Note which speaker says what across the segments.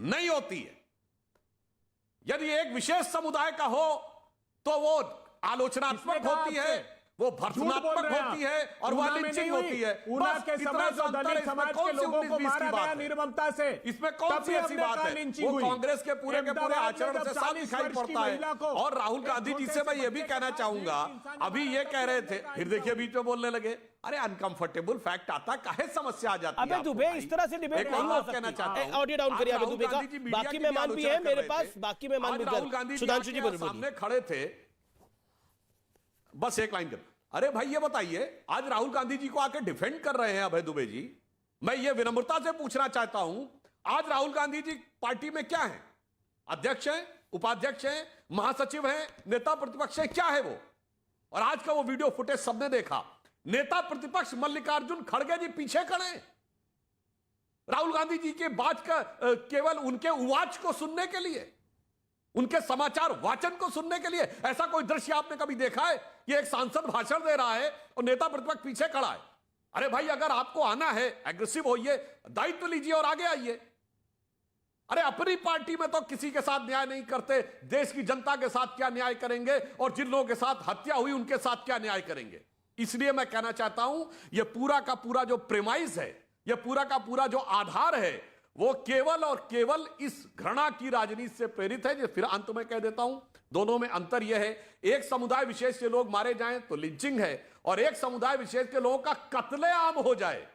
Speaker 1: नहीं होती है। यदि एक विशेष समुदाय का हो तो वो आलोचनात्मक होती है, वो भर्त्सनात्मक होती है और वह लिंचिंग होती है।
Speaker 2: ऊना के समय जो दलित समाज के लोगों को मारा गया निर्ममता से,
Speaker 1: इसमें कौन सी ऐसी बात है? वो कांग्रेस के पूरे आचरण से साफ दिखाई पड़ता है। और राहुल गांधी जी से मैं ये भी कहना चाहूंगा, अभी ये कह रहे थे, फिर देखिए बीच में बोलने लगे, अरे अनकंफर्टेबल फैक्ट आता, काहे समस्या आ जाती है?
Speaker 3: अबे दुबे, इस तरह से डिबेट नहीं हो सकती। ऑडियो डाउन करिए अबे दुबे का। बाकी मेहमान भी है मेरे पास, बाकी मेहमान भी।
Speaker 1: राहुल गांधी
Speaker 3: सुधांशु जी
Speaker 1: सामने खड़े थे, बस एक लाइन कर, अरे भाई ये बताइए, आज राहुल गांधी जी को आके डिफेंड कर रहे हैं अभय दुबे जी। मैं ये विनम्रता से पूछना चाहता हूं, आज राहुल गांधी जी पार्टी में क्या है? अध्यक्ष हैं, उपाध्यक्ष हैं, महासचिव हैं, नेता प्रतिपक्ष हैं, क्या है वो? और आज का वो वीडियो फुटेज सबने देखा, नेता प्रतिपक्ष मल्लिकार्जुन खड़गे जी पीछे खड़े हैं राहुल गांधी जी के बात का, केवल उनके उवाच को सुनने के लिए, उनके समाचार वाचन को सुनने के लिए। ऐसा कोई दृश्य आपने कभी देखा है? ये एक सांसद भाषण दे रहा है और नेता प्रतिपक्ष पीछे खड़ा है। अरे भाई, अगर आपको आना है, एग्रेसिव होइए, दायित्व लीजिए और आगे आइए। अरे अपनी पार्टी में तो किसी के साथ न्याय नहीं करते, देश की जनता के साथ क्या न्याय करेंगे? और जिन लोगों के साथ हत्या हुई उनके साथ क्या न्याय करेंगे? इसलिए मैं कहना चाहता हूं, यह पूरा का पूरा जो प्रेमाइज है, यह पूरा का पूरा जो आधार है, वो केवल और केवल इस घृणा की राजनीति से प्रेरित है। फिर अंत में कह देता हूं, दोनों में अंतर यह है, एक समुदाय विशेष के लोग मारे जाएं तो लिंचिंग है, और एक समुदाय विशेष के लोगों का कत्लेआम हो जाए।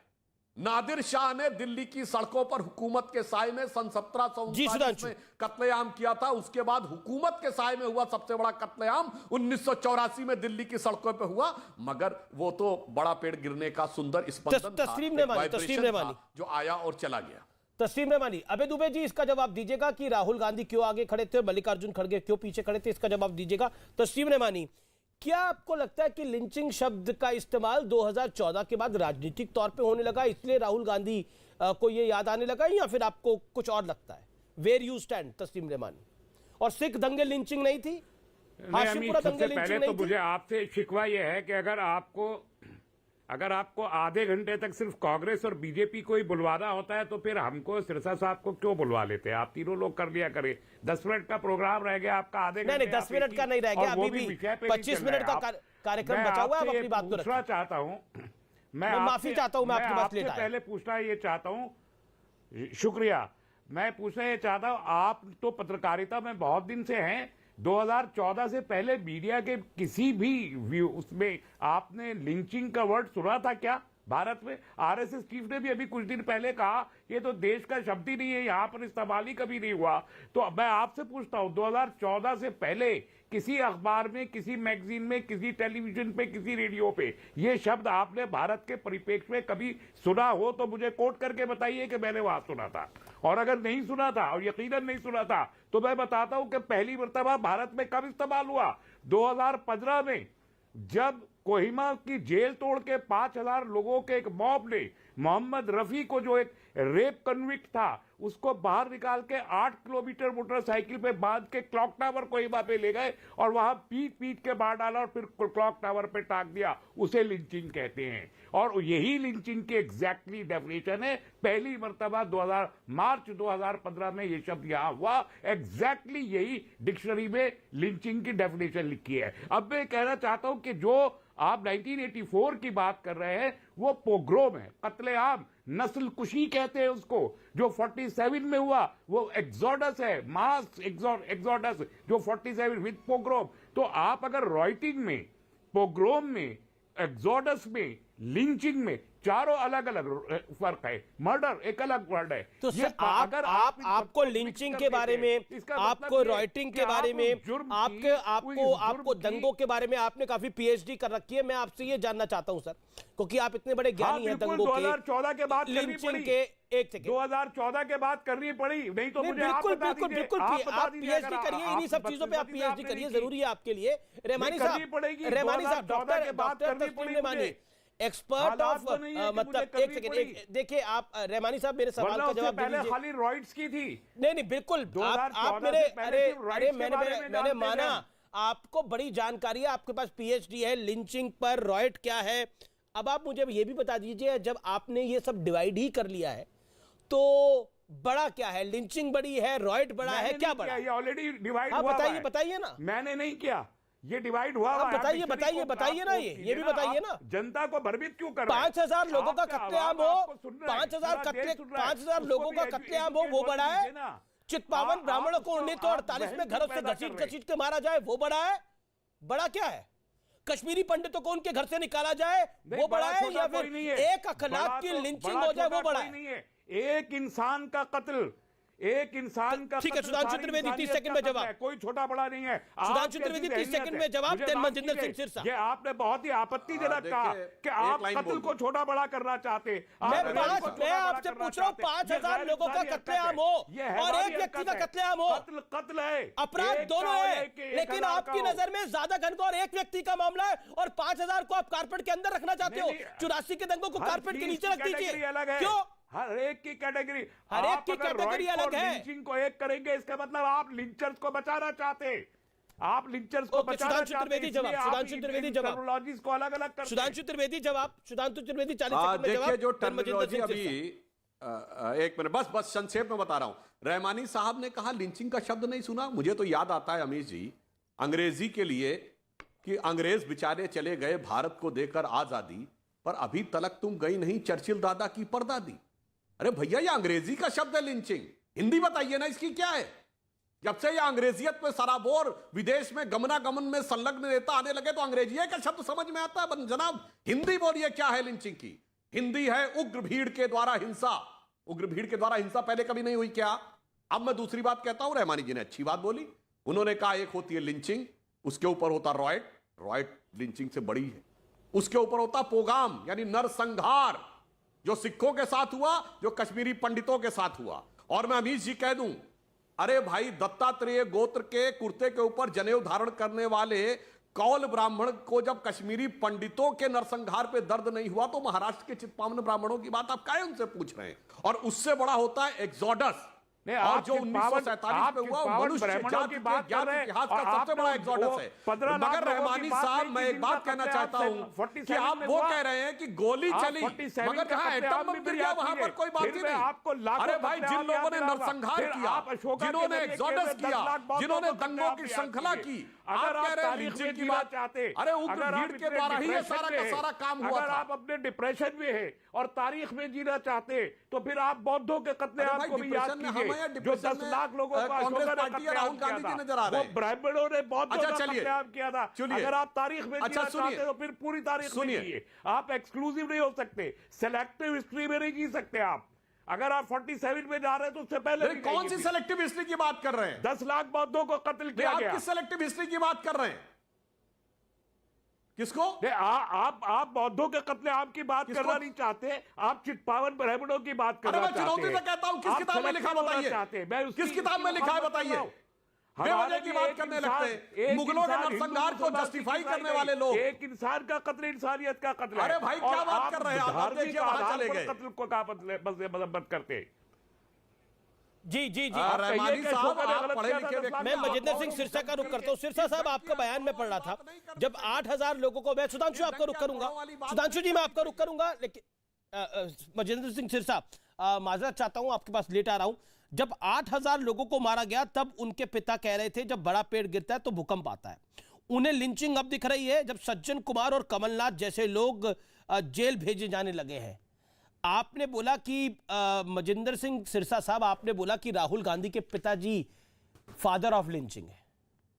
Speaker 1: नादिर शाह ने दिल्ली की सड़कों पर हुकूमत के साए में सन 1739 में कत्लेआम किया था। उसके बाद हुकूमत के साए में हुआ सबसे बड़ा कत्लेआम 1984 में दिल्ली की सड़कों पर हुआ, मगर वो तो बड़ा पेड़ गिरने का सुंदर स्पंदन था जो आया और चला गया।
Speaker 3: तस्लीम रहमानी, अबे दुबे जी इसका जवाब दीजिएगा कि राहुल गांधी क्यों आगे खड़े थे और मल्लिकार्जुन खड़गे क्यों पीछे खड़े थे, इसका जवाब दीजिएगा। तस्लीम रहमानी, क्या आपको लगता है कि लिंचिंग शब्द का इस्तेमाल 2014 के बाद राजनीतिक तौर पे होने लगा, इसलिए राहुल गांधी को ये याद आने लगा, या फिर आपको कुछ और लगता है? वेयर यू स्टैंड तस्लीम रहमानी? और सिख दंगे लिंचिंग नहीं थी?
Speaker 4: सबसे पहले तो मुझे आपसे शिकवा यह है कि अगर आपको आधे घंटे तक सिर्फ कांग्रेस और बीजेपी को ही बुलवाना होता है तो फिर हमको सिरसा साहब को क्यों बुलवा लेते हैं? आप तीनों लोग कर लिया करें। 10 मिनट का प्रोग्राम रह गया आपका, आधे घंटे।
Speaker 3: नहीं, 10 मिनट का नहीं रह गया, अभी भी 25 मिनट का कार्यक्रम बचा हुआ है। अपनी बात
Speaker 4: पूछना चाहता हूं,
Speaker 3: मैं माफी चाहता हूं, मैं आपके पास लेट आया।
Speaker 4: पहले पूछना ये चाहता हूं, शुक्रिया। मैं पूछना ये चाहता हूं, आप तो पत्रकारिता में बहुत दिन से हैं, 2014 से पहले मीडिया के किसी भी उसमें आपने लिंचिंग का वर्ड सुना था क्या भारत में? आरएसएस चीफ ने भी अभी कुछ दिन पहले कहा ये तो देश का शब्द ही नहीं है, यहां पर इस्तेमाल ही कभी नहीं हुआ। तो मैं आपसे पूछता हूं, 2014 से पहले किसी अखबार में, किसी मैगजीन में, किसी टेलीविजन पे, किसी रेडियो पे ये शब्द आपने भारत के परिप्रेक्ष्य में कभी सुना हो तो मुझे कोट करके बताइए कि मैंने वहां सुना था। और अगर नहीं सुना था, और यकीनन नहीं सुना था, तो मैं बताता हूं कि पहली मर्तबा भारत में कब इस्तेमाल हुआ? 2015 में, जब कोहिमा की जेल तोड़ के 5000 लोगों के एक मॉब ने मोहम्मद रफी को, जो एक रेप कन्विक्ट था, उसको बाहर निकाल के 8 किलोमीटर मोटरसाइकिल पे बांध के क्लॉक टावर कोहिमा पे ले गए और वहां पीट पीट के मार डाला और फिर क्लॉक टावर पे टांग दिया। उसे लिंचिंग कहते हैं। और यही लिंचिंग की एग्जैक्टली डेफिनेशन है। पहली मर्तबा मार्च 2015 में ये शब्द यहां हुआ, एग्जैक्टली यही डिक्शनरी में लिंचिंग की डेफिनेशन लिखी है। अब मैं कहना चाहता हूं कि जो आप 1984 की बात कर रहे हैं वो पोग्रोम है, कत्लेआम, नस्ल कुशी कहते हैं उसको, जो 47 में हुआ वो एक्सोडस है, मास एक्सोडस जो 47 विद पोग्रोम। तो आप अगर राइटिंग में, पोग्रोम में, एक्सोडस में, लिंचिंग में, चारों अलग अलग फर्क है। मर्डर एक अलग वर्ड है।
Speaker 3: तो अगर आपको लिंचिंग के बारे में, आपको राइटिंग के बारे में, आपको दंगों के बारे में आपने काफी पीएचडी कर रखी है। मैं आपसे ये जानना चाहता हूं सर, क्योंकि आप इतने बड़े ज्ञानी हैं दंगों के,
Speaker 4: 2014 के बाद
Speaker 3: लिंचिंग के। एक सेकंड,
Speaker 4: 2014 के बाद करनी पड़ी, नहीं तो मुझे
Speaker 3: बिल्कुल आप पीएचडी करिए, इन्हीं सब चीजों पे आप पीएचडी करिए, जरूरी है आपके लिए। रेमानी साहब, डॉक्टर एक्सपर्ट ऑफ, मतलब एक सेकंड, देखिए आप रेमानी साहब मेरे सवाल का जवाब
Speaker 4: पहले खाली रॉइड्स की थी।
Speaker 3: नहीं बिल्कुल, आप मेरे, अरे मैंने माना आपको बड़ी जानकारी है, आपके पास पीएचडी है लिंचिंग पर, रॉइड क्या है। अब आप मुझे ये भी बता दीजिए, जब आपने ये सब डिवाइड ही कर लिया है तो बड़ा क्या है? लिंचिंग बड़ी है, रॉयट बड़ा है, क्या बड़ा है?
Speaker 4: ये ऑलरेडी डिवाइड
Speaker 3: हाँ
Speaker 4: हुआ हुआ
Speaker 3: बताइए,
Speaker 4: है।
Speaker 3: बताइए ना।
Speaker 4: मैंने नहीं किया, ये डिवाइड हुआ
Speaker 3: आप
Speaker 4: हुआ है।
Speaker 3: बताइए,
Speaker 4: आप
Speaker 3: बताइए,
Speaker 4: को-
Speaker 3: बताइए ना,
Speaker 4: आप
Speaker 3: ये भी
Speaker 4: ना,
Speaker 3: बताइए
Speaker 4: आप
Speaker 3: ना।
Speaker 4: जनता को भ्रमित क्यों कर रहे हैं?
Speaker 3: 5,000 लोगों का
Speaker 4: आपका
Speaker 3: कत्लेआम
Speaker 4: आवाम
Speaker 3: हो,
Speaker 4: आपको सुन रहा है,
Speaker 3: 5,000
Speaker 4: पूरा देश सुन रहा है।
Speaker 3: 5,000
Speaker 4: उसको
Speaker 3: लोगों
Speaker 4: भी
Speaker 3: का कत्लेआम हो, वो
Speaker 4: educate
Speaker 3: बड़ा है?
Speaker 4: कीजिए ना।
Speaker 3: चितपावन ब्राह्मणों को
Speaker 4: आप
Speaker 3: 1948 में
Speaker 4: बहन
Speaker 3: घरों से
Speaker 4: पैदा कर रहे हैं।
Speaker 3: घसीट के मारा जाए, वो बड़ा है? बड़ा क्या है? कश्मीरी पंडितों को उनके घर से निकाला जाए,
Speaker 4: नहीं,
Speaker 3: वो बड़ा है?
Speaker 4: छोटा
Speaker 3: या
Speaker 4: कोई
Speaker 3: फिर
Speaker 4: नहीं है।
Speaker 3: एक अखलाक
Speaker 4: बड़ा
Speaker 3: की
Speaker 4: तो-
Speaker 3: लिंचिंग
Speaker 4: बड़ा
Speaker 3: हो जाए,
Speaker 4: छोटा
Speaker 3: वो बड़ा
Speaker 4: कोई
Speaker 3: है?
Speaker 4: नहीं है। एक इंसान का कत्ल, एक इंसान का
Speaker 3: ठीक है,
Speaker 4: कत्ल
Speaker 3: सुधांशु
Speaker 4: सारी
Speaker 3: त्रिवेदी, 30
Speaker 4: इंसानियत
Speaker 3: सेकंड
Speaker 4: का
Speaker 3: में
Speaker 4: कत्ल
Speaker 3: जवाब।
Speaker 4: है, कोई छोटा बड़ा नहीं है।
Speaker 3: सुधांशु
Speaker 4: आप
Speaker 3: त्रिवेदी,
Speaker 4: कैसी
Speaker 3: 30 सेकंड
Speaker 4: अहमियत
Speaker 3: में जवाब,
Speaker 4: मुझे
Speaker 3: then
Speaker 4: माफ
Speaker 3: मजिंदर
Speaker 4: कीजिए,
Speaker 3: सिंह सिरसा।
Speaker 4: ये आपने बहुत ही आपत्तिजनक
Speaker 1: देखिए,
Speaker 4: कहा कि
Speaker 1: एक
Speaker 4: आप
Speaker 1: लाइन
Speaker 4: कत्ल
Speaker 1: बोल
Speaker 4: को
Speaker 1: दूं।
Speaker 4: छोटा बड़ा करना चाहते। आप
Speaker 3: मैं
Speaker 4: रेप को छोटा
Speaker 3: आपसे
Speaker 4: बड़ा
Speaker 3: पूछ
Speaker 4: करना
Speaker 3: रहा हूं,
Speaker 4: चाहते।
Speaker 3: 5,000
Speaker 4: ये
Speaker 3: लोगों का
Speaker 4: गैर
Speaker 3: कत्लेआम
Speaker 4: इंसानी
Speaker 3: हो
Speaker 4: हरकत है। ये
Speaker 3: और
Speaker 4: हमारी
Speaker 3: एक व्यक्ति
Speaker 4: हरकत
Speaker 3: का
Speaker 4: है।
Speaker 3: कत्लेआम हो।
Speaker 4: कत्ल है,
Speaker 3: अपराध
Speaker 4: एक
Speaker 3: दोनों
Speaker 4: का हो,
Speaker 3: है,
Speaker 4: एक
Speaker 3: लेकिन
Speaker 4: हजार
Speaker 3: आपकी
Speaker 4: का हो।
Speaker 3: नजर में ज्यादा घन का और एक व्यक्ति का मामला है, और 5,000 को आप कारपेट के अंदर रखना चाहते हो।
Speaker 4: नहीं, नहीं,
Speaker 3: 84 के दंगों को
Speaker 4: हर
Speaker 3: कारपेट के
Speaker 4: चीज
Speaker 3: नीचे
Speaker 4: की
Speaker 3: रख दीजिए।
Speaker 4: कैटेगरी अलग है।
Speaker 3: क्यों?
Speaker 4: हर एक की कैटेगरी,
Speaker 3: हर एक
Speaker 4: आप
Speaker 3: की
Speaker 4: अगर
Speaker 3: कैटेगरी
Speaker 4: रॉयट
Speaker 3: अलग
Speaker 4: और
Speaker 3: है।
Speaker 4: लिंचिंग को एक करेंगे, इसका मतलब आप लिंचर्स को बचाना चाहते, आप लिंचर्स को
Speaker 3: ओके,
Speaker 4: बचाना
Speaker 3: सुधांशु
Speaker 4: चाहते,
Speaker 3: त्रिवेदी
Speaker 4: इसलिए
Speaker 3: जवाब,
Speaker 4: आप
Speaker 3: सुधांशु
Speaker 4: इन
Speaker 3: त्रिवेदी जवाब।
Speaker 4: टर्मिनोलॉजीज को अलग अलग करते
Speaker 3: सुधांशु त्रिवेदी जवाब, सुधांशु त्रिवेदी 40
Speaker 1: हाँ,
Speaker 3: सेकंड में जवाब।
Speaker 1: देखिए जो
Speaker 3: then मजिंदर
Speaker 1: टर्मिनोलॉजी
Speaker 3: सिंह
Speaker 1: अभी
Speaker 3: सिरसा।
Speaker 1: एक मिनट, बस संक्षेप में बता रहा हूं। रहमानी साहब ने कहा लिंचिंग का शब्द नहीं सुना। मुझे तो याद आता है अमीश जी, अंग्रेजी के लिए कि अंग्रेज बेचारे चले गए भारत को देकर आजादी, पर अभी तलक तुम गई नहीं चर्चिल दादा की परदादी। अरे भैया, ये अंग्रेजी का शब्द है लिंचिंग, हिंदी बताइए ना इसकी क्या है। जब से ये अंग्रेजियत में सराबोर विदेश में गमनागमन में संलग्न नेता आने लगे तो अंग्रेजी का शब्द समझ में आता है। जनाब हिंदी बोलिए, क्या है लिंचिंग की? हिंदी है उग्र भीड़ के द्वारा हिंसा। उग्र भीड़ के द्वारा हिंसा पहले कभी नहीं हुई क्या? अब मैं दूसरी बात कहता हूं, रहमानी जी ने अच्छी बात बोली। उन्होंने कहा एक होती है लिंचिंग, उसके ऊपर होता रॉयट, रॉयट लिंचिंग से बड़ी है। उसके ऊपर होता पोगाम यानी नरसंहार, जो सिखों के साथ हुआ, जो कश्मीरी पंडितों के साथ हुआ। और मैं अमीश जी कह दूं, अरे भाई, दत्तात्रेय गोत्र के कुर्ते के ऊपर जनेऊ धारण करने वाले कौल ब्राह्मण को जब कश्मीरी पंडितों के नरसंहार पे दर्द नहीं हुआ तो महाराष्ट्र के चित्पावन ब्राह्मणों की बात आप काहे उनसे पूछ रहे हैं? और उससे बड़ा होता है एक्सोडस,
Speaker 4: नहीं,
Speaker 1: और
Speaker 4: आप
Speaker 1: जो 1947 में हुआ वो मनुष्य जाति के ज्ञात इतिहास का सबसे बड़ा एक्सोडस है। मगर रहमानी साहब, मैं एक बात कहना चाहता हूं कि आप वो कह रहे हैं कि गोली चली, मगर जहां एटम बम गिर गया वहां पर कोई बात ही नहीं। अरे भाई, जिन लोगों ने नरसंहार किया, जिन्होंने एक्सोडस किया, जिन्होंने दंगों की श्रृंखला की, आप कह रहे हैं लिंचिंग की बात। अरे उग्र भीड़ के द्वारा ही ये सारा का सारा काम हुआ
Speaker 4: अगर
Speaker 1: था।
Speaker 4: आप अपने डिप्रेशन में है और तारीख में जीना चाहते तो फिर आप बौद्धों के कत्लेआम
Speaker 1: भाई,
Speaker 4: को भी याद
Speaker 1: डिप्रेशन में
Speaker 4: कीजिए,
Speaker 1: हम हैं,
Speaker 4: जो
Speaker 1: डिप्रेशन
Speaker 4: 10
Speaker 1: में,
Speaker 4: लाख लोगों को
Speaker 1: कांग्रेस
Speaker 4: अशोका ने
Speaker 1: पार्टी या राहुल
Speaker 4: कत्लेआम किया
Speaker 1: गांधी जी
Speaker 4: था।
Speaker 1: नजर आ रहे
Speaker 4: वो
Speaker 1: हैं।
Speaker 4: ब्राह्मणों ने बौद्धों
Speaker 1: अच्छा,
Speaker 4: का
Speaker 1: चलिए।
Speaker 4: कत्लेआम किया था।
Speaker 1: चलिए।
Speaker 4: अगर आप तारीख में
Speaker 1: अच्छा,
Speaker 4: जीना
Speaker 1: सुनिए।
Speaker 4: चाहते हो तो फिर पूरी तारीख में
Speaker 1: सुनिए।
Speaker 4: जिए। आप एक्सक्लूसिव नहीं हो सकते, सेलेक्टिव हिस्ट्री में नहीं जी सकते आप। अगर आप 47 में जा रहे हैं तो उससे पहले भी
Speaker 1: कौन सी
Speaker 4: जाइए।
Speaker 1: सेलेक्टिव हिस्ट्री की बात कर रहे हैं?
Speaker 4: 10 लाख बौद्धों को कत्ल किया
Speaker 1: आप
Speaker 4: गया।
Speaker 1: किस सेलेक्टिव हिस्ट्री की बात कर रहे हैं? किसको?
Speaker 4: आप बौद्धों के कत्लेआम की बात
Speaker 1: किसको?
Speaker 4: करना नहीं चाहते, आप चित्पावन ब्राह्मणों की बात
Speaker 1: अरे
Speaker 4: करना
Speaker 1: मैं
Speaker 4: चाहते
Speaker 1: चुनौती से कहता हूं, किस
Speaker 4: आप
Speaker 1: किताब में लिखा
Speaker 4: selective होना
Speaker 1: बताइए?
Speaker 4: चाहते हैं। मैं उसकी-
Speaker 1: किस किताब में
Speaker 4: उसकी
Speaker 1: लिखा है
Speaker 4: वकालत कर
Speaker 1: बताइए?
Speaker 4: रहा हूं।
Speaker 1: बेवजह
Speaker 4: हमारे
Speaker 1: की
Speaker 4: लिए
Speaker 1: बात
Speaker 4: एक
Speaker 1: करने
Speaker 4: इंसान-
Speaker 1: लगते हैं।
Speaker 4: एक
Speaker 1: मुगलों के
Speaker 4: इंसान
Speaker 1: नरसंहार
Speaker 4: हिंदू
Speaker 1: को
Speaker 4: मुसलमान
Speaker 1: जस्टिफाई
Speaker 4: की
Speaker 1: करने
Speaker 4: नहीं,
Speaker 1: वाले लोग।
Speaker 4: एक इंसान का कत्ल इंसानियत का कत्ल है।
Speaker 1: अरे भाई, क्या
Speaker 4: और
Speaker 1: बात कर रहे हैं आप?
Speaker 4: धार्मिक
Speaker 1: देखिए, वहां
Speaker 4: आधार
Speaker 1: चले
Speaker 4: पर
Speaker 1: गए।
Speaker 4: कत्ल को कहा मदद करते हैं।
Speaker 3: जी जी जी,
Speaker 4: आप
Speaker 1: रहमानी
Speaker 4: कहिए कि
Speaker 1: साहब,
Speaker 4: अशोका ने
Speaker 1: आप
Speaker 4: गलत
Speaker 1: पढ़े
Speaker 4: किया था,
Speaker 1: लिखे
Speaker 4: 10 लाख
Speaker 3: मैं
Speaker 4: का
Speaker 3: मजिंदर
Speaker 4: आप
Speaker 3: सिंह
Speaker 4: और
Speaker 3: सिरसा का रुख करता हूं। सिरसा साहब, आपका बयान में पढ़ रहा था, जब 8,000 लोगों को, मैं सुधांशु आपका रुख करूंगा, सुधांशु जी मैं आपका रुख करूंगा, लेकिन मजिंदर सिंह सिरसा, माजरत चाहता हूं, आपके पास लेट आ रहा हूं। जब 8,000 लोगों को मारा गया तब उनके पिता कह रहे थे जब बड़ा पेड़ गिरता है तो भूकंप आता है। उन्हें लिंचिंग अब दिख रही है जब सज्जन कुमार और कमलनाथ जैसे लोग जेल भेजे जाने लगे हैं। आपने बोला कि मजिंदर सिंह सिरसा साहब, आपने बोला कि राहुल गांधी के पिताजी फादर ऑफ लिंचिंग है।